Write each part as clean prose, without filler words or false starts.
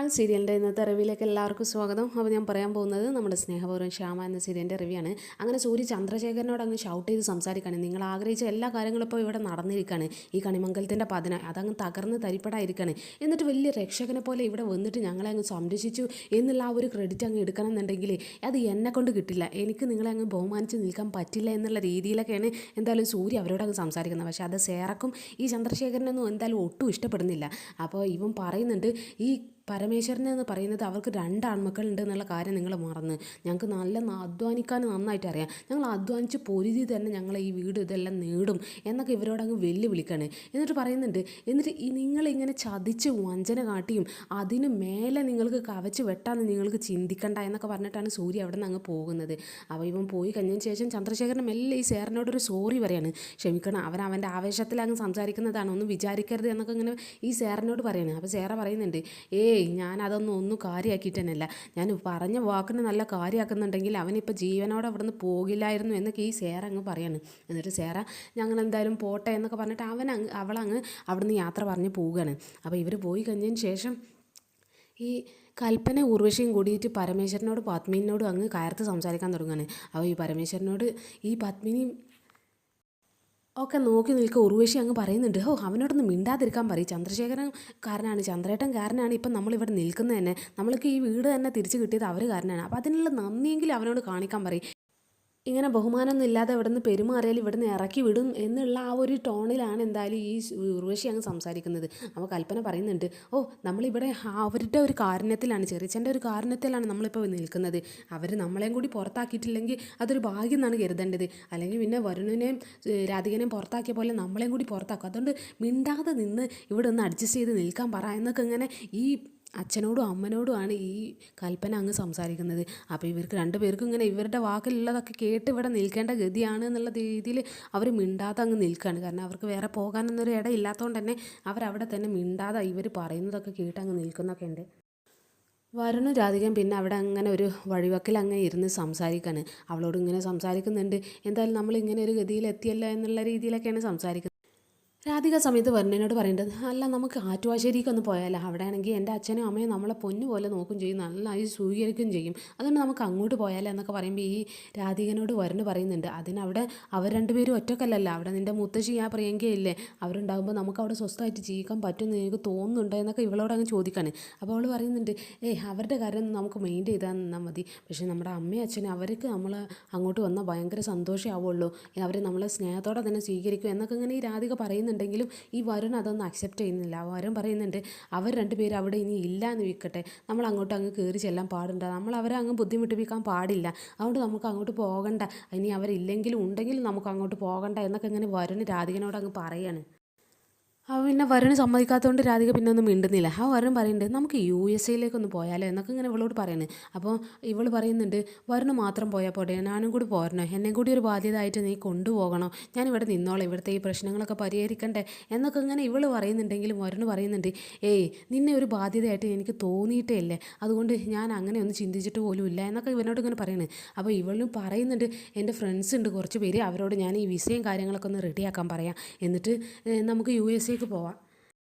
ഒരാൾ സീരിയലിൻ്റെ ഇന്നത്തെ റിവ്യൂയിലേക്ക് എല്ലാവർക്കും സ്വാഗതം. അപ്പോൾ ഞാൻ പറയാൻ പോകുന്നത് നമ്മുടെ സ്നേഹപൂർവ്വം ശ്യാമ എന്ന സീരിയലിൻ്റെ റിവ്യൂ ആണ്. അങ്ങനെ സൂര്യ ചന്ദ്രശേഖരനോട് അങ്ങ് ഷൗട്ട് ചെയ്ത് സംസാരിക്കുകയാണ്. നിങ്ങൾ ആഗ്രഹിച്ച എല്ലാ കാര്യങ്ങളും ഇപ്പോൾ ഇവിടെ നടന്നിരിക്കുകയാണ്. ഈ കണിമംഗലത്തിൻ്റെ പതന അതങ്ങ് തകർന്ന് തരിപ്പടായിരിക്കുകയാണ്. എന്നിട്ട് വലിയ രക്ഷകനെ പോലെ ഇവിടെ വന്നിട്ട് ഞങ്ങളെ അങ്ങ് സംരക്ഷിച്ചു എന്നുള്ള ആ ഒരു ക്രെഡിറ്റ് അങ്ങ് എടുക്കണം എന്നുണ്ടെങ്കിൽ അത് എന്നെ കൊണ്ട് കിട്ടില്ല. എനിക്ക് നിങ്ങളെ അങ്ങ് ബഹുമാനിച്ച് നിൽക്കാൻ പറ്റില്ല എന്നുള്ള രീതിയിലൊക്കെയാണ് എന്തായാലും സൂര്യ അവരോട് അങ്ങ് സംസാരിക്കുന്നത്. പക്ഷേ അത് സേറക്കും ഈ ചന്ദ്രശേഖരനൊന്നും എന്തായാലും ഒട്ടും ഇഷ്ടപ്പെടുന്നില്ല. അപ്പോൾ ഇവൻ പറയുന്നുണ്ട്, ഈ പരമേശ്വരൻ എന്ന് പറയുന്നത് അവർക്ക് 2 ആൺമക്കളുണ്ട് എന്നുള്ള കാര്യം നിങ്ങൾ മറന്ന്. ഞങ്ങൾക്ക് നല്ല അധ്വാനിക്കാൻ നന്നായിട്ട് അറിയാം. ഞങ്ങൾ അധ്വാനിച്ച് പൊരുതി തന്നെ ഞങ്ങൾ ഈ വീട് ഇതെല്ലാം നേടും എന്നൊക്കെ ഇവരോടങ്ങ് വെല്ലുവിളിക്കാണ്. എന്നിട്ട് പറയുന്നുണ്ട്, എന്നിട്ട് നിങ്ങളിങ്ങനെ ചതിച്ച് വഞ്ചന കാട്ടിയും അതിന് മേലെ നിങ്ങൾക്ക് കവച്ച് വെട്ടാന്ന് നിങ്ങൾക്ക് ചിന്തിക്കണ്ട എന്നൊക്കെ പറഞ്ഞിട്ടാണ് സൂര്യ അവിടെ നിന്ന് അങ്ങ് പോകുന്നത്. അപ്പോൾ ഇവൻ പോയി കഴിഞ്ഞതിന് ശേഷം ചന്ദ്രശേഖരൻ മെല്ലെ ഈ സേറിനോടൊരു സോറി പറയാണ്. ക്ഷമിക്കണം, അവൻ്റെ ആവേശത്തിൽ അങ്ങ് സംസാരിക്കുന്നതാണ്, ഒന്നും വിചാരിക്കരുത് എന്നൊക്കെ ഇങ്ങനെ ഈ സേറിനോട് പറയാണ്. അപ്പോൾ സേറ പറയുന്നുണ്ട്, ഞാൻ അതൊന്നും ഒന്നും കാര്യമാക്കിയിട്ട് തന്നെയല്ല, ഞാൻ പറഞ്ഞ വാക്കിന് നല്ല കാര്യമാക്കുന്നുണ്ടെങ്കിൽ അവനിപ്പോൾ ജീവനോടെ അവിടെ നിന്ന് പോകില്ലായിരുന്നു എന്നൊക്കെ ഈ സേറ അങ്ങ് പറയാണ്. എന്നിട്ട് സേറ ഞങ്ങൾ എന്തായാലും പോട്ടെ എന്നൊക്കെ പറഞ്ഞിട്ട് അവളങ്ങ് അവിടെ നിന്ന് യാത്ര പറഞ്ഞ് പോവുകയാണ്. അപ്പോൾ ഇവർ പോയി കഴിഞ്ഞതിന് ശേഷം ഈ കൽപ്പന ഉർവശിയും കൂടിയിട്ട് പരമേശ്വരനോട് പത്മിനിയോടും അങ്ങ് കയർത്ത് സംസാരിക്കാൻ തുടങ്ങുകയാണ്. അപ്പോൾ ഈ പരമേശ്വരനോട് ഈ പത്മിനിയും ഒക്കെ നോക്കി നിൽക്കുക. ഉർവശി അങ്ങ് പറയുന്നുണ്ട്, അവനോടൊന്ന് മിണ്ടാതിരിക്കാൻ പറയും. ചന്ദ്രശേഖരൻ കാരനാണ്, ചന്ദ്രേട്ടൻ കാരനാണ് ഇപ്പം നമ്മളിവിടെ നിൽക്കുന്നത് തന്നെ, നമ്മൾക്ക് ഈ വീട് തന്നെ തിരിച്ചു കിട്ടിയത് അവർ കാരനാണ്. അപ്പോൾ അതിനുള്ള നന്ദിയെങ്കിലും അവനോട് കാണിക്കാൻ പറയും. ഇങ്ങനെ ബഹുമാനമൊന്നും ഇല്ലാതെ ഇവിടെ നിന്ന് പെരുമാറിയാൽ ഇവിടെ നിന്ന് ഇറക്കി വിടും എന്നുള്ള ആ ഒരു ടോണിലാണ് എന്തായാലും ഈ ഉർവശി അങ്ങ് സംസാരിക്കുന്നത്. അപ്പോൾ കൽപ്പന പറയുന്നുണ്ട്, നമ്മളിവിടെ അവരുടെ ഒരു കാരുണ്യത്തിലാണ്, ചെറിയച്ഛൻ്റെ ഒരു കാരുണ്യത്തിലാണ് നമ്മളിപ്പോൾ നിൽക്കുന്നത്. അവർ നമ്മളെയും കൂടി പുറത്താക്കിയിട്ടില്ലെങ്കിൽ അതൊരു ഭാഗ്യം എന്നാണ് കരുതേണ്ടത്. അല്ലെങ്കിൽ പിന്നെ വരുണിനെയും രാധികനെയും പുറത്താക്കിയ പോലെ നമ്മളെയും കൂടി പുറത്താക്കും. അതുകൊണ്ട് മിണ്ടാതെ നിന്ന് ഇവിടെ ഒന്ന് അഡ്ജസ്റ്റ് ചെയ്ത് നിൽക്കാൻ പറ എന്നൊക്കെ ഇങ്ങനെ ഈ അച്ഛനോടും അമ്മനോടുമാണ് ഈ കൽപ്പന അങ്ങ് സംസാരിക്കുന്നത്. അപ്പോൾ ഇവർക്ക് 2 പേർക്കും ഇങ്ങനെ ഇവരുടെ വാക്കിലുള്ളതൊക്കെ കേട്ട് ഇവിടെ നിൽക്കേണ്ട ഗതിയാണ് എന്നുള്ള രീതിയിൽ അവർ മിണ്ടാതെ അങ്ങ് നിൽക്കുകയാണ്. കാരണം അവർക്ക് വേറെ പോകാനൊന്നൊരു ഇട ഇല്ലാത്തതുകൊണ്ട് തന്നെ അവരവിടെ തന്നെ മിണ്ടാതെ ഇവർ പറയുന്നതൊക്കെ കേട്ട് അങ്ങ് നിൽക്കുന്നൊക്കെ ഉണ്ട്. വരുണും രാധികയും പിന്നെ അവിടെ അങ്ങനെ ഒരു വഴിവക്കിൽ അങ്ങ് ഇരുന്ന് സംസാരിക്കുകയാണ്. അവളോട് ഇങ്ങനെ സംസാരിക്കുന്നുണ്ട്, എന്തായാലും നമ്മളിങ്ങനെ ഒരു ഗതിയിൽ എത്തിയല്ലോ എന്നുള്ള രീതിയിലൊക്കെയാണ് സംസാരിക്കുന്നത്. രാധിക സമയത്ത് വരുണനോട് പറയേണ്ടത്, അല്ല നമുക്ക് ആറ്റുവാശ്ശേരിക്കൊന്ന് പോയാലോ, അവിടെ ആണെങ്കിൽ എൻ്റെ അച്ഛനും അമ്മയും നമ്മളെ പൊന്നു പോലെ നോക്കും ചെയ്യും, നന്നായി സ്വീകരിക്കുകയും ചെയ്യും, അതുകൊണ്ട് നമുക്ക് അങ്ങോട്ട് പോയാലോ എന്നൊക്കെ പറയുമ്പോൾ ഈ രാധികനോട് വരുണ് പറയുന്നുണ്ട്, അതിനവിടെ അവർ 2 പേരും ഒറ്റക്കല്ലല്ലോ, അവിടെ നിൻ്റെ മുത്തശ്ശി ആ പ്രിയങ്കയില്ലേ, അവരുണ്ടാകുമ്പോൾ നമുക്ക് അവിടെ സ്വസ്ഥമായിട്ട് ജീവിക്കാൻ പറ്റുമെന്ന് എനിക്ക് തോന്നുന്നുണ്ടോ എന്നൊക്കെ ഇവളോട് അങ്ങ് ചോദിക്കാണ്. അപ്പോൾ അവൾ പറയുന്നുണ്ട്, അവരുടെ കാര്യം നമുക്ക് മെയിൻ ചെയ്താൽ നിന്നാൽ മതി, പക്ഷേ നമ്മുടെ അമ്മയും അച്ഛനും അവർക്ക് നമ്മൾ അങ്ങോട്ട് വന്നാൽ ഭയങ്കര സന്തോഷമാവുള്ളൂ, അവർ നമ്മളെ സ്നേഹത്തോടെ തന്നെ സ്വീകരിക്കും എന്നൊക്കെ ഇങ്ങനെ ഈ രാധിക പറയുന്നുണ്ടെങ്കിലും ഈ വരുൺ അതൊന്നും അക്സെപ്റ്റ് ചെയ്യുന്നില്ല. വരുൺ പറയുന്നുണ്ട്, അവർ 2 പേരും അവിടെ ഇനി ഇല്ല എന്ന് വിൽക്കട്ടെ, നമ്മൾ അങ്ങോട്ട് അങ്ങ് കയറി ചെല്ലാൻ പാടുണ്ട, നമ്മൾ അവരെ അങ്ങ് ബുദ്ധിമുട്ടിപ്പിക്കാൻ പാടില്ല, അതുകൊണ്ട് നമുക്ക് അങ്ങോട്ട് പോകണ്ട, ഇനി അവരില്ലെങ്കിലും ഉണ്ടെങ്കിലും നമുക്ക് അങ്ങോട്ട് പോകണ്ട എന്നൊക്കെ ഇങ്ങനെ വരുൺ രാധികനോട് അങ്ങ് പറയാണ്. പിന്നെ വരുണ് സമ്മതിക്കാത്തതുകൊണ്ട് രാധിക പിന്നെ ഒന്നും മിണ്ടുന്നില്ല. വരുൺ പറയുന്നുണ്ട്, നമുക്ക് USA പോയാലോ എന്നൊക്കെ ഇങ്ങനെ ഇവളോട് പറയുന്നത്. അപ്പോൾ ഇവൾ പറയുന്നുണ്ട്, വരുണ് മാത്രം പോയാൽ പോട്ടെ, ഞാനും കൂടി പോരണോ, എന്നെ കൂടി ഒരു ബാധ്യതയായിട്ട് നീ കൊണ്ടുപോകണോ, ഞാനിവിടെ നിന്നോളാം, ഇവിടുത്തെ ഈ പ്രശ്നങ്ങളൊക്കെ പരിഹരിക്കണ്ടേ എന്നൊക്കെ ഇങ്ങനെ ഇവൾ പറയുന്നുണ്ടെങ്കിലും വരുണ് പറയുന്നുണ്ട്, നിന്നെ ഒരു ബാധ്യതയായിട്ട് എനിക്ക് തോന്നിയിട്ടേ ഇല്ലേ, അതുകൊണ്ട് ഞാൻ അങ്ങനെ ഒന്നും ചിന്തിച്ചിട്ട് പോലും ഇല്ല എന്നൊക്കെ ഇവനോട് ഇങ്ങനെ പറയുന്നത്. അപ്പോൾ ഇവളും പറയുന്നുണ്ട്, എൻ്റെ ഫ്രണ്ട്സ് ഉണ്ട് കുറച്ച് പേര്, അവരോട് ഞാൻ ഈ വിസയും കാര്യങ്ങളൊക്കെ ഒന്ന് റെഡിയാക്കാൻ പറയാം, എന്നിട്ട് നമുക്ക് USA പോവാം.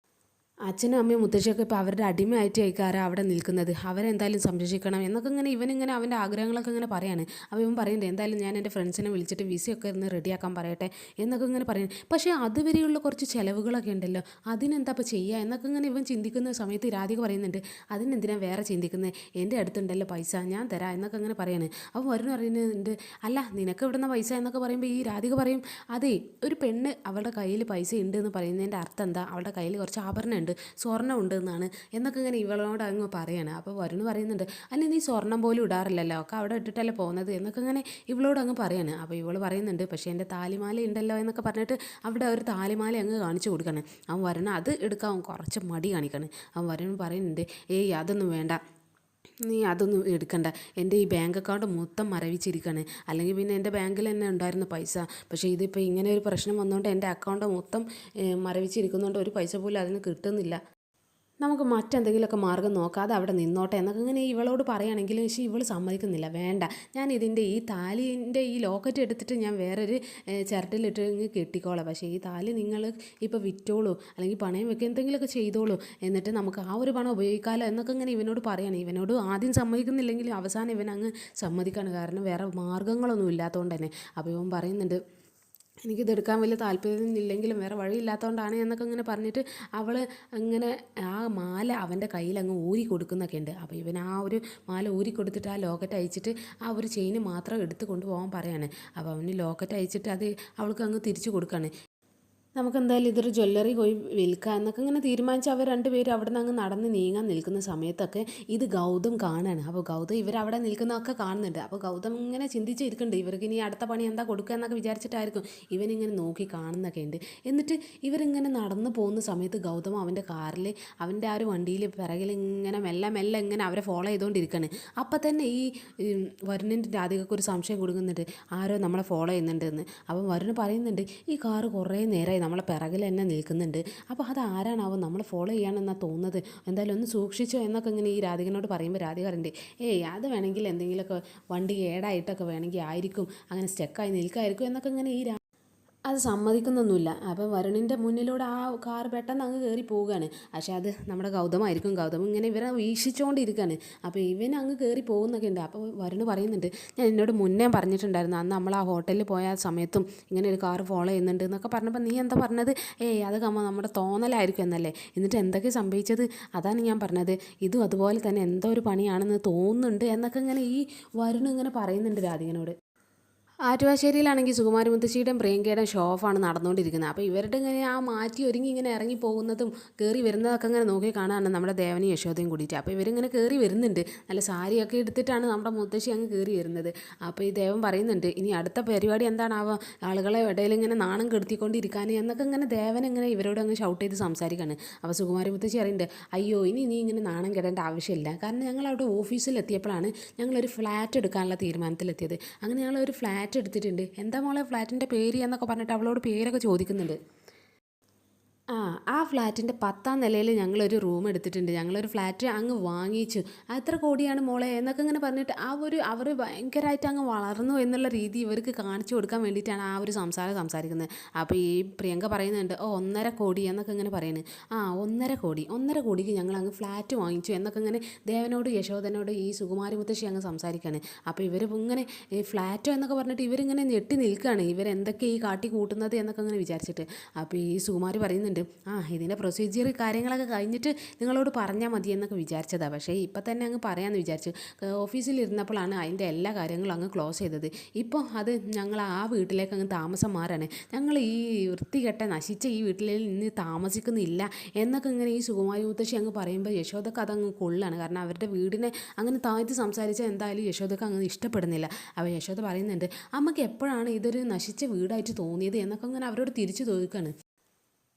അച്ഛനും അമ്മയും മുത്തശ്ശിയൊക്കെ ഇപ്പോൾ അവരുടെ അടിമയായിട്ട് ആയിക്കാരാ അവിടെ നിൽക്കുന്നത്, അവരെന്തായാലും സംരക്ഷിക്കണം എന്നൊക്കെ ഇങ്ങനെ ഇവനിങ്ങനെ അവൻ്റെ ആഗ്രഹങ്ങളൊക്കെ ഇങ്ങനെ പറയാണ്. അപ്പോൾ ഇവൻ പറയുന്നുണ്ട്, എന്തായാലും ഞാൻ എൻ്റെ ഫ്രണ്ട്സിനെ വിളിച്ചിട്ട് വിസയൊക്കെ ഒന്ന് റെഡിയാക്കാൻ പറയട്ടെ എന്നൊക്കെ ഇങ്ങനെ പറയുന്നത്. പക്ഷേ അതുവരെയുള്ള കുറച്ച് ചിലവുകളൊക്കെ ഉണ്ടല്ലോ, അതിനെന്താ ഇപ്പോൾ ചെയ്യുക എന്നൊക്കെ ഇങ്ങനെ ഇവൻ ചിന്തിക്കുന്ന സമയത്ത് രാധിക പറയുന്നുണ്ട്, അതിനെന്തിനാണ് വേറെ ചിന്തിക്കുന്നത്, എൻ്റെ അടുത്തുണ്ടല്ലോ പൈസ, ഞാൻ തരാം എന്നൊക്കെ ഇങ്ങനെ പറയാണ്. അപ്പോൾ വരുൺ പറയുന്നുണ്ട്, അല്ല നിനക്ക് ഇവിടുന്ന പൈസ എന്നൊക്കെ പറയുമ്പോൾ ഈ രാധിക പറയും, അതെ ഒരു പെണ്ണ് അവളുടെ കയ്യിൽ പൈസ ഉണ്ട് എന്ന് പറയുന്നതിൻ്റെ അർത്ഥം എന്താ, അവളുടെ കയ്യിൽ കുറച്ച് ആഭരണം സ്വർണ്ണം ഉണ്ട് എന്നാണ് എന്നൊക്കെ ഇങ്ങനെ ഇവളോട് അങ്ങ് പറയാണ്. അപ്പോൾ വരുൺ പറയുന്നുണ്ട്, അല്ല നീ സ്വർണ്ണം പോലും ഇടാറില്ലല്ലോ, ഒക്കെ അവിടെ ഇട്ടിട്ടല്ലേ പോകുന്നത് എന്നൊക്കെ ഇങ്ങനെ ഇവളോട് അങ്ങ് പറയാണ്. അപ്പോൾ ഇവൾ പറയുന്നുണ്ട്, പക്ഷേ എൻ്റെ താലിമാല ഉണ്ടല്ലോ എന്നൊക്കെ പറഞ്ഞിട്ട് അവിടെ ഒരു താലിമാല അങ്ങ് കാണിച്ചു കൊടുക്കണം. അവൻ വരുൺ അത് എടുക്കാൻ കുറച്ച് മടി കാണിക്കണം. അവൻ വരുൺ പറയുന്നുണ്ട്, അതൊന്നും വേണ്ട, നീ അതൊന്നും എടുക്കണ്ട, എൻ്റെ ഈ ബാങ്ക് അക്കൗണ്ട് മൊത്തം മരവിച്ചിരിക്കുകയാണ്, അല്ലെങ്കിൽ പിന്നെ എൻ്റെ ബാങ്കിൽ തന്നെ ഉണ്ടായിരുന്ന പൈസ, പക്ഷേ ഇതിപ്പോൾ ഇങ്ങനെ ഒരു പ്രശ്നം വന്നുകൊണ്ട് എൻ്റെ അക്കൗണ്ട് മൊത്തം മരവിച്ചിരിക്കുന്നതുകൊണ്ട് ഒരു പൈസ പോലും അതിന് കിട്ടുന്നില്ല, നമുക്ക് മറ്റെന്തെങ്കിലുമൊക്കെ മാർഗ്ഗം നോക്കാതെ അവിടെ നിന്നോട്ടെ എന്നൊക്കെ ഇങ്ങനെ ഇവളോട് പറയുകയാണെങ്കിൽ പക്ഷേ ഇവൾ സമ്മതിക്കുന്നില്ല. വേണ്ട, ഞാൻ ഇതിൻ്റെ ഈ താലിൻ്റെ ഈ ലോക്കറ്റ് എടുത്തിട്ട് ഞാൻ വേറൊരു ചിരട്ടിലിട്ട് കെട്ടിക്കോളാം. പക്ഷേ ഈ താലി നിങ്ങൾ ഇപ്പോൾ വിറ്റോളൂ, അല്ലെങ്കിൽ പണയം വെക്കുക, എന്തെങ്കിലുമൊക്കെ ചെയ്തോളൂ, എന്നിട്ട് നമുക്ക് ആ ഒരു പണം ഉപയോഗിക്കാമല്ലോ എന്നൊക്കെ ഇങ്ങനെ ഇവനോട് പറയണം. ഇവനോട് ആദ്യം സമ്മതിക്കുന്നില്ലെങ്കിലും അവസാനം ഇവൻ അങ്ങ് സമ്മതിക്കാണ്. കാരണം വേറെ മാർഗ്ഗങ്ങളൊന്നും ഇല്ലാത്തതുകൊണ്ട് തന്നെ. അപ്പോൾ ഇവൻ പറയുന്നുണ്ട്, എനിക്കിതെടുക്കാൻ വലിയ താല്പര്യമൊന്നുമില്ലെങ്കിലും വേറെ വഴിയില്ലാത്തതുകൊണ്ടാണ് എന്നൊക്കെ ഇങ്ങനെ പറഞ്ഞിട്ട് അവൾ ഇങ്ങനെ ആ മാല അവൻ്റെ കയ്യിൽ അങ്ങ് ഊരി കൊടുക്കുന്നൊക്കെ ഉണ്ട്. അപ്പോൾ ഇവൻ ആ ഒരു മാല ഊരി കൊടുത്തിട്ട് ആ ലോക്കറ്റ് അയച്ചിട്ട് ആ ഒരു ചെയിന് മാത്രം എടുത്ത് കൊണ്ടുപോകാൻ പറയാണ്. അപ്പോൾ അവന് ലോക്കറ്റ് അയച്ചിട്ട് അത് അവൾക്ക് അങ്ങ് തിരിച്ചു കൊടുക്കുകയാണ്. നമുക്കെന്തായാലും ഇതൊരു ജ്വല്ലറി പോയി വിൽക്കാം എന്നൊക്കെ ഇങ്ങനെ തീരുമാനിച്ച് അവർ രണ്ടുപേരും അവിടെ നിന്ന് അങ്ങ് നടന്ന് നീങ്ങാൻ നിൽക്കുന്ന സമയത്തൊക്കെ ഇത് ഗൗതം കാണാണ്. അപ്പോൾ ഗൗതം ഇവരവിടെ നിൽക്കുന്നതൊക്കെ കാണുന്നുണ്ട്. അപ്പോൾ ഗൗതം ഇങ്ങനെ ചിന്തിച്ചിരിക്കുന്നുണ്ട്, ഇവർക്ക് ഇനി അടുത്ത പണി എന്താ കൊടുക്കുക എന്നൊക്കെ വിചാരിച്ചിട്ടായിരിക്കും ഇവനിങ്ങനെ നോക്കി കാണുന്നൊക്കെ ഉണ്ട്. എന്നിട്ട് ഇവരിങ്ങനെ നടന്നു പോകുന്ന സമയത്ത് ഗൗതം അവൻ്റെ കാറിൽ അവൻ്റെ ആ ഒരു വണ്ടിയിൽ പിറകിൽ ഇങ്ങനെ മെല്ലെ മെല്ലെ ഇങ്ങനെ അവരെ ഫോളോ ചെയ്തുകൊണ്ടിരിക്കുകയാണ്. അപ്പം തന്നെ ഈ വരുണിൻ്റെ രാധികയ്ക്ക് ഒരു സംശയം കൊടുക്കുന്നുണ്ട്, ആരോ നമ്മളെ ഫോളോ ചെയ്യുന്നുണ്ടെന്ന്. അപ്പം വരുൺ പറയുന്നുണ്ട്, ഈ കാറ് കുറേ നേരമായി നമ്മളെ പിറകിൽ തന്നെ നിൽക്കുന്നുണ്ട്. അപ്പോൾ അത് ആരാണാവും നമ്മൾ ഫോളോ ചെയ്യാനെന്നാണ് തോന്നുന്നത്, എന്തായാലും ഒന്ന് സൂക്ഷിച്ചോ എന്നൊക്കെ ഇങ്ങനെ ഈ രാധികനോട് പറയുമ്പോൾ രാധിക പറയണ്ടേ, ഏയ് അത് വേണമെങ്കിൽ എന്തെങ്കിലുമൊക്കെ വണ്ടി ഏടായിട്ടൊക്കെ വേണമെങ്കിൽ ആയിരിക്കും, അങ്ങനെ സ്റ്റക്കായി നിൽക്കായിരിക്കും എന്നൊക്കെ ഇങ്ങനെ ഈ അത് സമ്മതിക്കുന്നൊന്നുമില്ല. അപ്പോൾ വരുണിൻ്റെ മുന്നിലൂടെ ആ കാർ പെട്ടെന്ന് അങ്ങ് കയറി പോവുകയാണ്. പക്ഷേ അത് നമ്മുടെ ഗൗതമായിരിക്കും. ഗൗതം ഇങ്ങനെ ഇവരെ വീക്ഷിച്ചുകൊണ്ടിരിക്കുകയാണ്. അപ്പോൾ ഇവൻ അങ്ങ് കയറി പോകുന്നൊക്കെ ഉണ്ട്. അപ്പോൾ വരുണ് പറയുന്നുണ്ട്, ഞാൻ എന്നോട് മുന്നേ പറഞ്ഞിട്ടുണ്ടായിരുന്നു, അന്ന് നമ്മൾ ആ ഹോട്ടലിൽ പോയ സമയത്തും ഇങ്ങനെ ഒരു കാർ ഫോളോ ചെയ്യുന്നുണ്ട് എന്നൊക്കെ പറഞ്ഞപ്പോൾ നീ എന്താ പറഞ്ഞത്, ഏയ് അത് നമ്മുടെ തോന്നലായിരിക്കും എന്നല്ലേ, എന്നിട്ട് എന്തൊക്കെ സംഭവിച്ചത്, അതാണ് ഞാൻ പറഞ്ഞത്, ഇതും അതുപോലെ തന്നെ എന്തോ ഒരു പണിയാണെന്ന് തോന്നുന്നുണ്ട് എന്നൊക്കെ ഇങ്ങനെ ഈ വരുൺ ഇങ്ങനെ പറയുന്നുണ്ട് രാധികനോട്. ആറ്റുവാശ്ശേരിയിലാണെങ്കിൽ സുകുമാരി മുത്തശ്ശിയുടെയും പ്രിയങ്കയുടെയും ഷോ ഓഫാണ് നടന്നുകൊണ്ടിരിക്കുന്നത്. അപ്പോൾ ഇവരുടെ ഇങ്ങനെ ആ മാറ്റി ഒരുങ്ങി ഇങ്ങനെ ഇറങ്ങി പോകുന്നതും കയറി വരുന്നതൊക്കെ ഇങ്ങനെ നോക്കി കാണാനാണ് നമ്മുടെ ദേവനും യശോദയും കൂടിയിട്ട്. അപ്പോൾ ഇവരിങ്ങനെ കയറി വരുന്നുണ്ട്, നല്ല സാരിയൊക്കെ എടുത്തിട്ടാണ് നമ്മുടെ മുത്തശ്ശി അങ്ങ് കയറി വരുന്നത്. അപ്പോൾ ഈ ദേവൻ പറയുന്നുണ്ട്, ഇനി അടുത്ത പരിപാടി എന്താണാവുക, ആളുകളെ ഇടയിൽ ഇങ്ങനെ നാണം കെടുത്തിക്കൊണ്ടിരിക്കാൻ എന്നൊക്കെ ഇങ്ങനെ ദേവൻ ഇങ്ങനെ ഇവരോട് അങ്ങ് ഷൗട്ട് ചെയ്ത് സംസാരിക്കുകയാണ്. അപ്പോൾ സുകുമാരി മുത്തശ്ശി പറയുന്നുണ്ട്, അയ്യോ ഇനി നീ ഇങ്ങനെ നാണം കെടേണ്ട ആവശ്യമില്ല, കാരണം ഞങ്ങളവിടെ ഓഫീസിലെത്തിയപ്പോഴാണ് ഞങ്ങളൊരു ഫ്ലാറ്റ് എടുക്കാനുള്ള തീരുമാനത്തിലെത്തിയത്. അങ്ങനെ ഞങ്ങളൊരു ഫ്ലാറ്റ് എടുത്തിട്ടുണ്ട്. എന്താ മോളെ ഫ്ലാറ്റിൻ്റെ പേര് എന്നൊക്കെ പറഞ്ഞിട്ട് അവളോട് പേരൊക്കെ ചോദിക്കുന്നുണ്ട്. ആ ഫ്ലാറ്റിൻ്റെ 10ാം നിലയിൽ ഞങ്ങളൊരു റൂം എടുത്തിട്ടുണ്ട്, ഞങ്ങളൊരു ഫ്ലാറ്റ് അങ്ങ് വാങ്ങിച്ചു, എത്ര കോടിയാണ് മോളെ എന്നൊക്കെ ഇങ്ങനെ പറഞ്ഞിട്ട് അവർ ഭയങ്കരമായിട്ട് അങ്ങ് വളർന്നു എന്നുള്ള രീതി ഇവർക്ക് കാണിച്ചു കൊടുക്കാൻ വേണ്ടിയിട്ടാണ് ആ ഒരു സംസാരിക്കുന്നത്. അപ്പോൾ ഈ പ്രിയങ്ക പറയുന്നുണ്ട്, 1.5 കോടി എന്നൊക്കെ ഇങ്ങനെ പറയുന്നത്. 1.5 കോടിക്ക് ഞങ്ങൾ അങ്ങ് ഫ്ലാറ്റ് വാങ്ങിച്ചു എന്നൊക്കെ ഇങ്ങനെ ദേവനോട് യശോദനോട് ഈ സുകുമാരി മുത്തശ്ശി അങ്ങ് സംസാരിക്കുകയാണ്. അപ്പോൾ ഇവർ ഇങ്ങനെ ഫ്ലാറ്റോ എന്നൊക്കെ പറഞ്ഞിട്ട് ഇവരിങ്ങനെ ഞെട്ടി നിൽക്കുകയാണ്, ഇവരെന്തൊക്കെ ഈ കാട്ടി കൂട്ടുന്നത് എന്നൊക്കെ ഇങ്ങനെ വിചാരിച്ചിട്ട്. അപ്പോൾ ഈ സുകുമാരി പറയുന്നുണ്ട്, ഇതിൻ്റെ പ്രൊസീജിയർ കാര്യങ്ങളൊക്കെ കഴിഞ്ഞിട്ട് നിങ്ങളോട് പറഞ്ഞാൽ മതി എന്നൊക്കെ വിചാരിച്ചതാണ്, പക്ഷേ ഇപ്പം തന്നെ അങ്ങ് പറയാമെന്ന് വിചാരിച്ചു. ഓഫീസിലിരുന്നപ്പോഴാണ് അതിൻ്റെ എല്ലാ കാര്യങ്ങളും അങ്ങ് ക്ലോസ് ചെയ്തത്. ഇപ്പോൾ അത് ഞങ്ങൾ ആ വീട്ടിലേക്ക് അങ്ങ് താമസം മാറാണ്, ഞങ്ങൾ ഈ വൃത്തികെട്ട നശിച്ച ഈ വീട്ടിൽ നിന്ന് താമസിക്കുന്നില്ല എന്നൊക്കെ ഇങ്ങനെ ഈ സുകുമാരി മുത്തശ്ശി അങ്ങ് പറയുമ്പോൾ യശോദക്ക് അതങ്ങ് കൊള്ളാണ്. കാരണം അവരുടെ വീടിനെ അങ്ങനെ താഴ്ത്തി സംസാരിച്ചാൽ എന്തായാലും യശോദക്ക് അങ്ങ് ഇഷ്ടപ്പെടുന്നില്ല. അപ്പോൾ യശോദ പറയുന്നുണ്ട്, അമ്മയ്ക്ക് എപ്പോഴാണ് ഇതൊരു നശിച്ച വീടായിട്ട് തോന്നിയത് എന്നൊക്കെ അങ്ങനെ അവരോട് തിരിച്ചു ചോദിക്കുകയാണ്.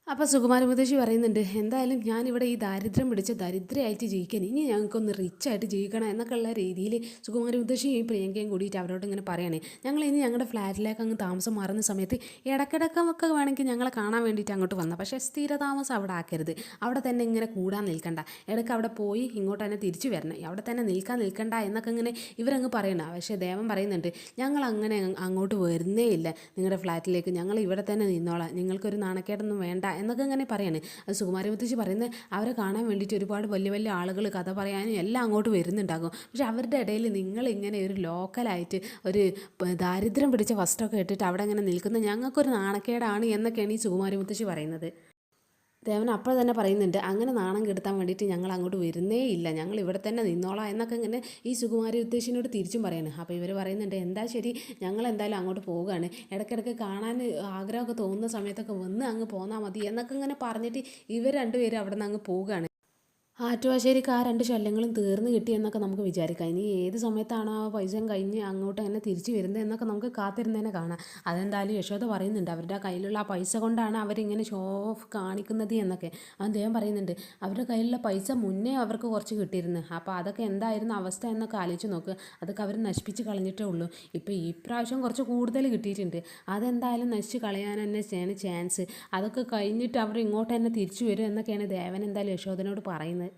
അപ്പോൾ സുകുമാരി മുത്തശ്ശി പറയുന്നുണ്ട്, എന്തായാലും ഞാനിവിടെ ഈ ദാരിദ്ര്യം പിടിച്ച് ദരിദ്രയായിട്ട് ജീവിക്കാൻ, ഇനി ഞങ്ങൾക്കൊന്ന് റിച്ചായിട്ട് ജീവിക്കണം എന്നൊക്കെ ഉള്ള രീതിയിൽ സുകുമാരി മുത്തശ്ശിയും ഈ പ്രിയങ്കയും കൂടിയിട്ട് അവരോട് ഇങ്ങനെ പറയാണ്, ഞങ്ങൾ ഇനി ഞങ്ങളുടെ ഫ്ലാറ്റിലേക്ക് അങ്ങ് താമസം മാറുന്ന സമയത്ത് ഇടയ്ക്കിടയ്ക്കൊക്കെ വേണമെങ്കിൽ ഞങ്ങളെ കാണാൻ വേണ്ടിയിട്ട് അങ്ങോട്ട് വന്നാൽ, പക്ഷേ സ്ഥിരതാമസം അവിടെ ആക്കരുത്, അവിടെ തന്നെ ഇങ്ങനെ കൂടാൻ നിൽക്കണ്ട, ഇടയ്ക്ക് അവിടെ പോയി ഇങ്ങോട്ട് തന്നെ തിരിച്ചു വരണം, അവിടെ തന്നെ നിൽക്കണ്ട എന്നൊക്കെ ഇങ്ങനെ ഇവരങ്ങ് പറയണം. പക്ഷേ ദേവൻ പറയുന്നുണ്ട്, ഞങ്ങൾ അങ്ങനെ അങ്ങോട്ട് വരുന്നേ ഇല്ല നിങ്ങളുടെ ഫ്ലാറ്റിലേക്ക്, ഞങ്ങൾ ഇവിടെ തന്നെ നിന്നോളാം, നിങ്ങൾക്കൊരു നാണക്കേടൊന്നും വേണ്ട എന്നൊക്കെ ഇങ്ങനെ പറയാണ്. അത് സുകുമാരി മുത്തശ്ശി പറയുന്നത്, അവരെ കാണാൻ വേണ്ടിയിട്ട് ഒരുപാട് വലിയ വലിയ ആളുകൾ കഥ പറയാനും എല്ലാം അങ്ങോട്ട് വരുന്നുണ്ടാകും, പക്ഷെ അവരുടെ ഇടയിൽ നിങ്ങളിങ്ങനെ ഒരു ലോക്കലായിട്ട് ഒരു ദാരിദ്ര്യം പിടിച്ച വസ്ത്രമൊക്കെ ഇട്ടിട്ട് അവിടെ ഇങ്ങനെ നിൽക്കുന്നത് ഞങ്ങൾക്കൊരു നാണക്കേടാണ് എന്നൊക്കെയാണ് ഈ സുകുമാരി മുത്തശ്ശി പറയുന്നത്. ദേവൻ അപ്പോൾ തന്നെ പറയുന്നുണ്ട്, അങ്ങനെ നാണം കെടുത്താൻ വേണ്ടിയിട്ട് ഞങ്ങൾ അങ്ങോട്ട് വരുന്നേ ഇല്ല, ഞങ്ങൾ ഇവിടെ തന്നെ നിന്നോളാം എന്നൊക്കെ ഇങ്ങനെ ഈ സുകുമാരി മുത്തശ്ശിനോട് തിരിച്ചും പറയാണ്. അപ്പോൾ ഇവർ പറയുന്നുണ്ട്, എന്താ ശരി, ഞങ്ങൾ എന്തായാലും അങ്ങോട്ട് പോവുകയാണ്, ഇടയ്ക്കിടയ്ക്ക് കാണാൻ ആഗ്രഹമൊക്കെ തോന്നുന്ന സമയത്തൊക്കെ വന്ന് അങ്ങ് പോന്നാൽ മതി എന്നൊക്കെ ഇങ്ങനെ പറഞ്ഞിട്ട് ഇവർ രണ്ടുപേരും അവിടെ നിന്ന് അങ്ങ് പോവുകയാണ്. ആറ്റുവാശ്ശേരിക്ക് ആ 2 ശല്യങ്ങളും തീർന്ന് കിട്ടിയെന്നൊക്കെ നമുക്ക് വിചാരിക്കാം. ഇനി ഏത് സമയത്താണോ ആ പൈസയും കഴിഞ്ഞ് അങ്ങോട്ട് തന്നെ തിരിച്ച് വരുന്നത് എന്നൊക്കെ നമുക്ക് കാത്തിരുന്ന് കാണാം. അതെന്തായാലും യശോദ പറയുന്നുണ്ട് അവരുടെ കയ്യിലുള്ള ആ പൈസ കൊണ്ടാണ് അവരിങ്ങനെ ഷോ ഓഫ് കാണിക്കുന്നത് എന്നൊക്കെ. അദ്ദേഹം പറയുന്നുണ്ട് അവരുടെ കയ്യിലുള്ള പൈസ മുന്നേ അവർക്ക് കുറച്ച് കിട്ടിയിരുന്നു. അപ്പോൾ അതൊക്കെ എന്തായിരുന്നു അവസ്ഥ എന്നൊക്കെ ആലോചിച്ച് നോക്ക്. അതൊക്കെ അവർ നശിപ്പിച്ച് കളഞ്ഞിട്ടേ ഉള്ളൂ. ഇപ്പോൾ ഈ പ്രാവശ്യം കുറച്ച് കൂടുതൽ കിട്ടിയിട്ടുണ്ട്. അതെന്തായാലും നശിച്ച് കളയാൻ തന്നെയാണ് ചാൻസ്. അതൊക്കെ കഴിഞ്ഞിട്ട് അവർ ഇങ്ങോട്ട് തന്നെ തിരിച്ചു വരും എന്നൊക്കെയാണ് ദേവൻ എന്തായാലും യശോദനോട് പറയുന്നത്.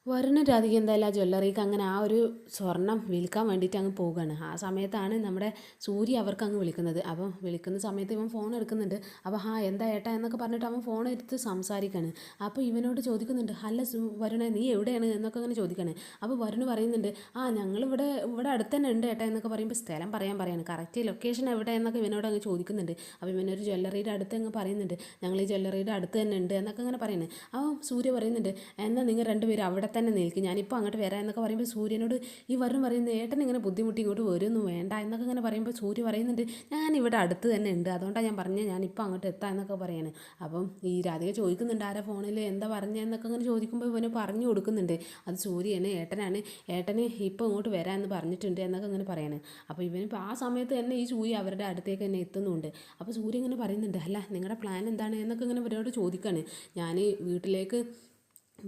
വരുണും രാധിക എന്തായാലും ആ ജ്വല്ലറിക്ക് അങ്ങനെ ആ ഒരു സ്വർണം വിൽക്കാൻ വേണ്ടിയിട്ട് അങ്ങ് പോവുകയാണ്. ആ സമയത്താണ് നമ്മുടെ സൂര്യ അവർക്ക് അങ്ങ് വിളിക്കുന്നത്. അപ്പം വിളിക്കുന്ന സമയത്ത് ഇവൻ ഫോൺ എടുക്കുന്നുണ്ട്. അപ്പോൾ എന്താ ഏട്ടാ എന്നൊക്കെ പറഞ്ഞിട്ട് അവൻ ഫോൺ എടുത്ത് സംസാരിക്കുകയാണ്. അപ്പോൾ ഇവനോട് ചോദിക്കുന്നുണ്ട്, അല്ല വരുണേ നീ എവിടെയാണ് എന്നൊക്കെ അങ്ങനെ ചോദിക്കുകയാണ്. അപ്പോൾ വരുണ് പറയുന്നുണ്ട്, ഞങ്ങളിവിടെ ഇവിടെ അടുത്ത് തന്നെ ഉണ്ട് ഏട്ടാ എന്നൊക്കെ പറയുമ്പോൾ സ്ഥലം പറയാണ്. കറക്റ്റ് ലൊക്കേഷൻ എവിടെ എന്നൊക്കെ ഇവനോട് അങ്ങ് ചോദിക്കുന്നുണ്ട്. അപ്പോൾ ഇവനൊരു ജ്വല്ലറിയുടെ അടുത്ത് അങ്ങ് പറയുന്നുണ്ട്, ഞങ്ങൾ ഈ ജ്വല്ലറിയുടെ അടുത്ത് തന്നെ ഉണ്ട് എന്നൊക്കെ അങ്ങനെ പറയുന്നത്. അപ്പോൾ സൂര്യ പറയുന്നുണ്ട്, എന്നാൽ നിങ്ങൾ രണ്ടുപേരും അവിടെ തന്നെ നിൽക്കും, ഞാനിപ്പോൾ അങ്ങോട്ട് വരാം എന്നൊക്കെ പറയുമ്പോൾ സൂര്യനോട് ഈ വരുൺ പറയുന്നത്, ഏട്ടൻ ഇങ്ങനെ ബുദ്ധിമുട്ടി ഇങ്ങോട്ട് വരുമൊന്നും വേണ്ട എന്നൊക്കെ ഇങ്ങനെ പറയുമ്പോൾ സൂര്യ പറയുന്നുണ്ട്, ഞാനിവിടെ അടുത്ത് തന്നെ ഉണ്ട്, അതുകൊണ്ടാണ് ഞാൻ പറഞ്ഞത് ഞാനിപ്പോൾ അങ്ങോട്ട് എത്താം എന്നൊക്കെ പറയാണ്. അപ്പം ഈ രാധിക ചോദിക്കുന്നുണ്ട് ആരാ ഫോണിൽ എന്താ പറഞ്ഞതെന്നൊക്കെ അങ്ങനെ ചോദിക്കുമ്പോൾ ഇവന് പറഞ്ഞു കൊടുക്കുന്നുണ്ട്, അത് സൂര്യനെ ഏട്ടനാണ്, ഏട്ടന് ഇപ്പോൾ ഇങ്ങോട്ട് വരാമെന്ന് പറഞ്ഞിട്ടുണ്ട് എന്നൊക്കെ ഇങ്ങനെ പറയാണ്. അപ്പോൾ ഇവനിപ്പോൾ ആ സമയത്ത് തന്നെ ഈ സൂര്യ അവരുടെ അടുത്തേക്ക് തന്നെ എത്തുന്നുണ്ട്. അപ്പോൾ സൂര്യ ഇങ്ങനെ പറയുന്നുണ്ട്, അല്ല നിങ്ങളുടെ പ്ലാൻ എന്താണ് എന്നൊക്കെ ഇങ്ങനെ ഇവരോട് ചോദിക്കുകയാണ്. ഞാൻ വീട്ടിലേക്ക്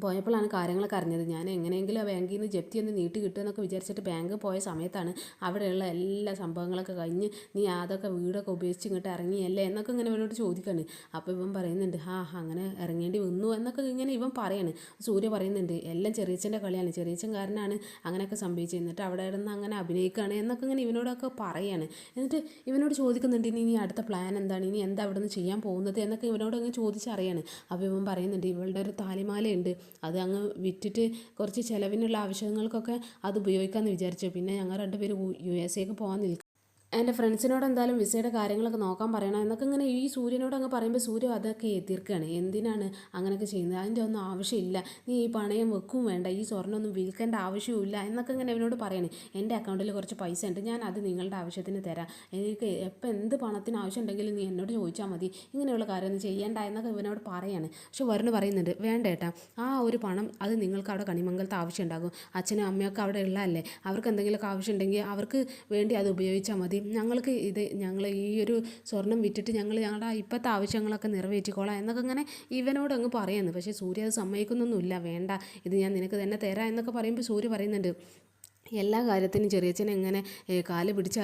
പോയപ്പോഴാണ് കാര്യങ്ങളൊക്കെ അറിഞ്ഞത്. ഞാൻ എങ്ങനെയെങ്കിലും ആ ബാങ്കിൽ നിന്ന് ജപ്തി ഒന്ന് നീട്ടി കിട്ടുമെന്നൊക്കെ വിചാരിച്ചിട്ട് ബാങ്ക് പോയ സമയത്താണ് അവിടെയുള്ള എല്ലാ സംഭവങ്ങളൊക്കെ കഴിഞ്ഞ് നീ അതൊക്കെ വീടൊക്കെ ഉപയോഗിച്ച് ഇങ്ങോട്ട് ഇറങ്ങിയല്ലേ എന്നൊക്കെ ഇങ്ങനെ ഇവനോട് ചോദിക്കുകയാണ്. അപ്പോൾ ഇവൻ പറയുന്നുണ്ട്, അങ്ങനെ ഇറങ്ങേണ്ടി വന്നു എന്നൊക്കെ ഇങ്ങനെ ഇവൻ പറയാണ്. സൂര്യ പറയുന്നുണ്ട്, എല്ലാം ചെറിയച്ഛൻ്റെ കളിയാണ്, ചെറിയച്ഛൻ കാരനാണ് അങ്ങനെയൊക്കെ സംഭവിച്ചത്, എന്നിട്ട് അവിടെ ഇരുന്ന് അങ്ങനെ അഭിനയിക്കുകയാണ് എന്നൊക്കെ ഇങ്ങനെ ഇവനോടൊക്കെ പറയാണ്. എന്നിട്ട് ഇവനോട് ചോദിക്കുന്നുണ്ട്, ഇനി അടുത്ത പ്ലാൻ എന്താണ്, ഇനി എന്താ അവിടെ നിന്ന് ചെയ്യാൻ പോകുന്നത് എന്നൊക്കെ ഇവനോട് അങ്ങ് ചോദിച്ചറിയാണ്. അപ്പോൾ ഇവൻ പറയുന്നുണ്ട്, ഇവളുടെ ഒരു താലിമാലയുണ്ട്, അത് അങ്ങ് വിറ്റിട്ട് കുറച്ച് ചിലവിനുള്ള ആവശ്യങ്ങൾക്കൊക്കെ അത് ഉപയോഗിക്കാമെന്ന് വിചാരിച്ചു. പിന്നെ ഞങ്ങൾ രണ്ടുപേരും USA പോകാൻ നിൽക്കും, എൻ്റെ ഫ്രണ്ട്സിനോട് എന്തായാലും വിസയുടെ കാര്യങ്ങളൊക്കെ നോക്കാൻ പറയണം എന്നൊക്കെ ഇങ്ങനെ ഈ സൂര്യനോട് അങ്ങ് പറയുമ്പോൾ സൂര്യ അതൊക്കെ എതിർക്കുകയാണ്. എന്തിനാണ് അങ്ങനെയൊക്കെ ചെയ്യുന്നത്, അതിൻ്റെ ഒന്നും ആവശ്യമില്ല, നീ ഈ പണയം വെക്കും വേണ്ട, ഈ സ്വർണ്ണമൊന്നും വിൽക്കേണ്ട ആവശ്യമില്ല എന്നൊക്കെ ഇങ്ങനെ ഇവനോട് പറയണേ. എൻ്റെ അക്കൗണ്ടിൽ കുറച്ച് പൈസ ഉണ്ട്, ഞാൻ അത് നിങ്ങളുടെ ആവശ്യത്തിന് തരാം, എനിക്ക് എപ്പോൾ എന്ത് പണത്തിന് ആവശ്യം ഉണ്ടെങ്കിലും നീ എന്നോട് ചോദിച്ചാൽ മതി, ഇങ്ങനെയുള്ള കാര്യമൊന്നും ചെയ്യേണ്ട എന്നൊക്കെ ഇവനോട് പറയാണ്. പക്ഷെ വരുണ് പറയുന്നുണ്ട്, വേണ്ട ഏട്ടാ, ആ ഒരു പണം അത് നിങ്ങൾക്ക് അവിടെ കണിമംഗലത്ത് ആവശ്യം ഉണ്ടാകും, അച്ഛനും അമ്മയൊക്കെ അവിടെ ഉള്ളതല്ലേ, അവർക്ക് എന്തെങ്കിലുമൊക്കെ ആവശ്യം ഉണ്ടെങ്കിൽ അവർക്ക് വേണ്ടി അത് ഉപയോഗിച്ചാൽ മതി, ഞങ്ങൾ ഈ ഒരു സ്വർണം വിറ്റിട്ട് ഞങ്ങളുടെ ഇപ്പോഴത്തെ ആവശ്യങ്ങളൊക്കെ നിറവേറ്റിക്കോളാം എന്നൊക്കെ ഇങ്ങനെ ഇവനോട് അങ്ങ് പറയുന്നു. പക്ഷേ സൂര്യ അത് സമ്മതിക്കുന്നൊന്നുമില്ല, വേണ്ട ഇത് ഞാൻ നിനക്ക് തന്നെ തരാം എന്നൊക്കെ പറയുമ്പോൾ സൂര്യ പറയുന്നുണ്ട്, എല്ലാ കാര്യത്തിനും ചെറിയച്ഛനെ എങ്ങനെ കാല് പിടിച്ച്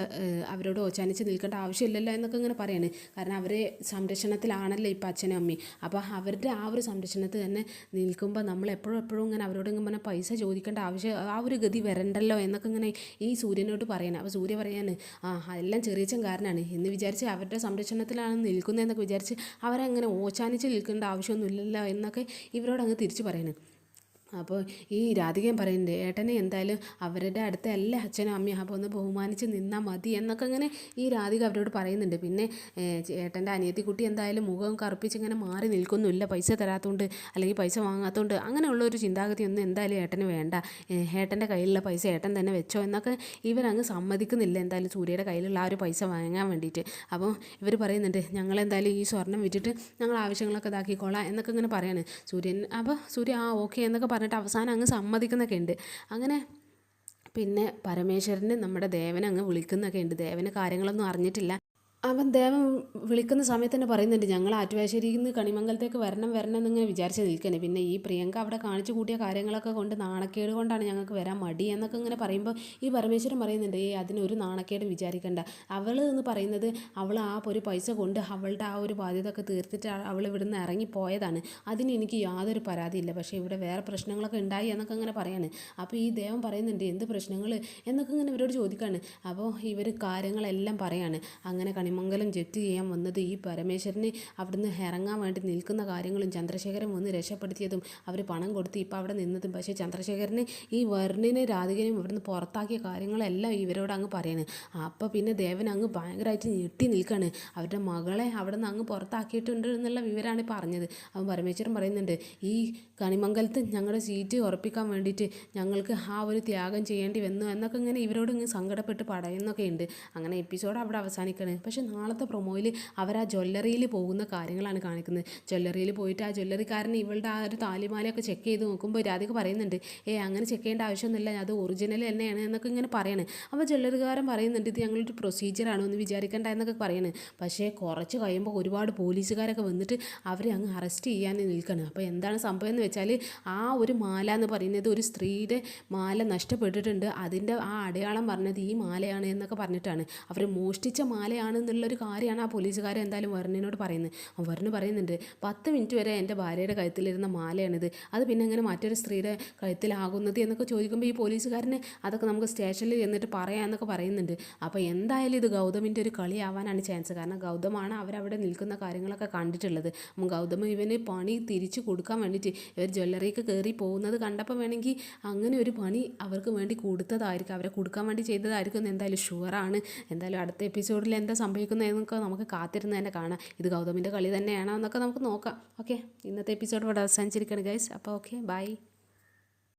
അവരോട് ഓച്ചാനിച്ച് നിൽക്കേണ്ട ആവശ്യമില്ലല്ലോ എന്നൊക്കെ ഇങ്ങനെ പറയാണ്. കാരണം അവരെ സംരക്ഷണത്തിലാണല്ലോ ഇപ്പം അച്ഛനും അമ്മയും. അപ്പോൾ അവരുടെ ആ ഒരു സംരക്ഷണത്തിൽ തന്നെ നിൽക്കുമ്പോൾ നമ്മൾ എപ്പോഴും ഇങ്ങനെ അവരോട് ഇങ്ങനെ പൈസ ചോദിക്കേണ്ട ആവശ്യം ആ ഒരു ഗതി വരണ്ടല്ലോ എന്നൊക്കെ ഇങ്ങനെ ഈ സൂര്യനോട് പറയണം. അപ്പോൾ സൂര്യ പറയാണ്, എല്ലാം ചെറിയച്ഛൻ കാരനാണ് എന്ന് വിചാരിച്ച് അവരുടെ സംരക്ഷണത്തിലാണ് നിൽക്കുന്നതെന്നൊക്കെ വിചാരിച്ച് അവരങ്ങനെ ഓച്ചാനിച്ച് നിൽക്കേണ്ട ആവശ്യമൊന്നുമില്ലല്ലോ എന്നൊക്കെ ഇവരോട് അങ്ങ് തിരിച്ച് പറയണം. അപ്പോൾ ഈ രാധികയും പറയുന്നുണ്ട്, ഏട്ടനെ എന്തായാലും അവരുടെ അടുത്ത എല്ലാ അച്ഛനും അമ്മയും അപ്പോൾ ഒന്ന് ബഹുമാനിച്ച് നിന്നാൽ മതി എന്നൊക്കെ ഇങ്ങനെ ഈ രാധിക അവരോട് പറയുന്നുണ്ട്. പിന്നെ ഏട്ടൻ്റെ അനിയത്തിക്കുട്ടി എന്തായാലും മുഖം കറുപ്പിച്ച് ഇങ്ങനെ മാറി നിൽക്കൊന്നുമില്ല, പൈസ തരാത്തതുകൊണ്ട് അല്ലെങ്കിൽ പൈസ വാങ്ങാത്തതുകൊണ്ട്, അങ്ങനെയുള്ളൊരു ചിന്താഗതിയൊന്നും എന്തായാലും ഏട്ടന് വേണ്ട, ഏട്ടൻ്റെ കയ്യിലുള്ള പൈസ ഏട്ടൻ തന്നെ വെച്ചോ എന്നൊക്കെ ഇവരങ്ങ് സമ്മതിക്കുന്നില്ല എന്തായാലും സൂര്യയുടെ കയ്യിലുള്ള ആ ഒരു പൈസ വാങ്ങാൻ വേണ്ടിയിട്ട്. അപ്പോൾ ഇവർ പറയുന്നുണ്ട്, ഞങ്ങളെന്തായാലും ഈ സ്വർണം വിറ്റിട്ട് ഞങ്ങൾ ആവശ്യങ്ങളൊക്കെ ഇതാക്കിക്കോളാം എന്നൊക്കെ ഇങ്ങനെ പറയാണ് സൂര്യൻ. അപ്പോൾ സൂര്യ ഓക്കെ എന്നൊക്കെ പറഞ്ഞിട്ട് അവസാനം അങ്ങ് സമ്മതിക്കുന്നൊക്കെ ഉണ്ട്. അങ്ങനെ പിന്നെ പരമേശ്വരന് നമ്മുടെ ദേവനെ അങ്ങ് വിളിക്കുന്നൊക്കെ ഉണ്ട്. ദേവന് കാര്യങ്ങളൊന്നും അറിഞ്ഞിട്ടില്ല. അവൻ ദേവൻ വിളിക്കുന്ന സമയത്ത് തന്നെ പറയുന്നുണ്ട്, ഞങ്ങൾ ആറ്റുവാശ്ശേരിയിൽ നിന്ന് കണിമംഗലത്തേക്ക് വരണം എന്നിങ്ങനെ വിചാരിച്ച് നിൽക്കണേ, പിന്നെ ഈ പ്രിയങ്ക അവിടെ കാണിച്ചു കൂട്ടിയ കാര്യങ്ങളൊക്കെ കൊണ്ട് നാണക്കേട് കൊണ്ടാണ് ഞങ്ങൾക്ക് വരാൻ മടി എന്നൊക്കെ ഇങ്ങനെ പറയുമ്പോൾ ഈ പരമേശ്വരൻ പറയുന്നുണ്ട്, അതിനൊരു നാണക്കേട് വിചാരിക്കേണ്ട, അവൾ എന്ന് പറയുന്നത് അവൾ ആ ഒരു പൈസ കൊണ്ട് അവളുടെ ആ ഒരു ബാധ്യത ഒക്കെ തീർത്തിട്ട് അവൾ ഇവിടുന്ന് ഇറങ്ങിപ്പോയതാണ്, അതിന് എനിക്ക് യാതൊരു പരാതിയില്ല, പക്ഷേ ഇവിടെ വേറെ പ്രശ്നങ്ങളൊക്കെ ഉണ്ടായി എന്നൊക്കെ ഇങ്ങനെ പറയാണ്. അപ്പോൾ ഈ ദേവൻ പറയുന്നുണ്ട്, എന്ത് പ്രശ്നങ്ങൾ എന്നൊക്കെ ഇങ്ങനെ ഇവരോട് ചോദിക്കുകയാണ്. അപ്പോൾ ഇവർ കാര്യങ്ങളെല്ലാം പറയാണ്. അങ്ങനെ കണിമംഗലം ജപ്തി ചെയ്യാൻ വന്നത് ഈ പരമേശ്വരന് അവിടുന്ന് ഇറങ്ങാൻ വേണ്ടി നിൽക്കുന്ന കാര്യങ്ങളും ചന്ദ്രശേഖരൻ വന്ന് രക്ഷപ്പെടുത്തിയതും അവർ പണം കൊടുത്ത് ഇപ്പോൾ അവിടെ നിന്നതും, പക്ഷേ ചന്ദ്രശേഖരന് ഈ വരുണിനെ രാധികനെയും ഇവിടുന്ന് പുറത്താക്കിയ കാര്യങ്ങളെല്ലാം ഇവരോട് അങ്ങ് പറയാണ്. അപ്പോൾ പിന്നെ ദേവൻ അങ്ങ് ഭയങ്കരമായിട്ട് ഞെട്ടി നിൽക്കുകയാണ്. അവരുടെ മകളെ അവിടെ നിന്ന് അങ്ങ് പുറത്താക്കിയിട്ടുണ്ട് എന്നുള്ള വിവരമാണ് ഇപ്പോൾ അറിഞ്ഞത്. അവൻ പരമേശ്വരൻ പറയുന്നുണ്ട്, ഈ കണിമംഗലത്ത് ഞങ്ങളുടെ സീറ്റ് ഉറപ്പിക്കാൻ വേണ്ടിയിട്ട് ഞങ്ങൾക്ക് ആ ഒരു ത്യാഗം ചെയ്യേണ്ടി വന്നു എന്നൊക്കെ ഇങ്ങനെ ഇവരോട് ഇങ്ങനെ സങ്കടപ്പെട്ട് പറയുന്നൊക്കെ ഉണ്ട്. അങ്ങനെ എപ്പിസോഡ് അവിടെ അവസാനിക്കുകയാണ്. പക്ഷെ നാളത്തെ പ്രൊമോയിൽ അവർ ആ ജ്വല്ലറിയിൽ പോകുന്ന കാര്യങ്ങളാണ് കാണിക്കുന്നത്. ജ്വല്ലറിയിൽ പോയിട്ട് ആ ജ്വല്ലറിക്കാരൻ ഇവളുടെ ആ ഒരു താലിമാലയൊക്കെ ചെക്ക് ചെയ്ത് നോക്കുമ്പോൾ രാധിക പറയുന്നുണ്ട്, അങ്ങനെ ചെക്ക് ചെയ്യേണ്ട ആവശ്യമൊന്നുമില്ല, അത് ഒറിജിനൽ തന്നെയാണ് എന്നൊക്കെ ഇങ്ങനെ പറയണേ. അപ്പോൾ ജ്വല്ലറിക്കാരൻ പറയുന്നുണ്ട്, ഇത് ഞങ്ങളൊരു പ്രൊസീജിയറാണ്, ഒന്ന് വിചാരിക്കേണ്ട എന്നൊക്കെ പറയുന്നത്. പക്ഷേ കുറച്ച് കഴിയുമ്പോൾ ഒരുപാട് പോലീസുകാരൊക്കെ വന്നിട്ട് അവരെ അങ്ങ് അറസ്റ്റ് ചെയ്യാൻ നിൽക്കണം. അപ്പോൾ എന്താണ് സംഭവം എന്ന് വെച്ചാൽ, ആ ഒരു മാല എന്ന് പറയുന്നത് ഒരു സ്ത്രീയുടെ മാല നഷ്ടപ്പെട്ടിട്ടുണ്ട്, അതിൻ്റെ ആ അടയാളം പറഞ്ഞത് ഈ മാലയാണ് എന്നൊക്കെ പറഞ്ഞിട്ടാണ്. അവർ മോഷ്ടിച്ച മാലയാണ് എന്നുള്ളൊരു കാര്യമാണ് ആ പോലീസുകാരൻ എന്തായാലും വർണ്ണിനോട് പറയുന്നത്. വർണ്ണ് പറയുന്നുണ്ട്, 10 മിനിറ്റ് വരെ എൻ്റെ ഭാര്യയുടെ കഴുത്തിലിരുന്ന മാലയാണിത്, അത് പിന്നെ എങ്ങനെ മറ്റൊരു സ്ത്രീയുടെ കഴുത്തിലാകുന്നത് എന്നൊക്കെ ചോദിക്കുമ്പോൾ ഈ പോലീസുകാരന് അതൊക്കെ നമുക്ക് സ്റ്റേഷനിൽ എന്നിട്ട് പറയാമെന്നൊക്കെ പറയുന്നുണ്ട്. അപ്പോൾ എന്തായാലും ഇത് ഗൗതമിൻ്റെ ഒരു കളിയാവാനാണ് ചാൻസ്. കാരണം ഗൗതമാണ് അവരവിടെ നിൽക്കുന്ന കാര്യങ്ങളൊക്കെ കണ്ടിട്ടുള്ളത്. ഗൗതം ഇവന് പണി തിരിച്ചു കൊടുക്കാൻ വേണ്ടിയിട്ട് ഇവർ ജ്വല്ലറിക്ക് കയറി പോകുന്നത് കണ്ടപ്പോൾ വേണമെങ്കിൽ അങ്ങനെ ഒരു പണി അവർക്ക് വേണ്ടി കൊടുത്തതായിരിക്കും, അവരെ കൊടുക്കാൻ വേണ്ടി ചെയ്തതായിരിക്കും എന്ന് എന്തായാലും ഷുവറാണ്. എന്തായാലും അടുത്ത എപ്പിസോഡിൽ എന്താ സംഭവിക്കുന്നതെന്നൊക്കെ നമുക്ക് കാത്തിരുന്ന് തന്നെ കാണാം. ഇത് ഗൗതമിൻ്റെ കളി തന്നെയാണോ എന്നൊക്കെ നമുക്ക് നോക്കാം. ഓക്കെ, ഇന്നത്തെ എപ്പിസോഡ് ഇവിടെ അവസാനിച്ചിരിക്കുകയാണ് ഗൈസ്. അപ്പോൾ ഓക്കെ, ബൈ.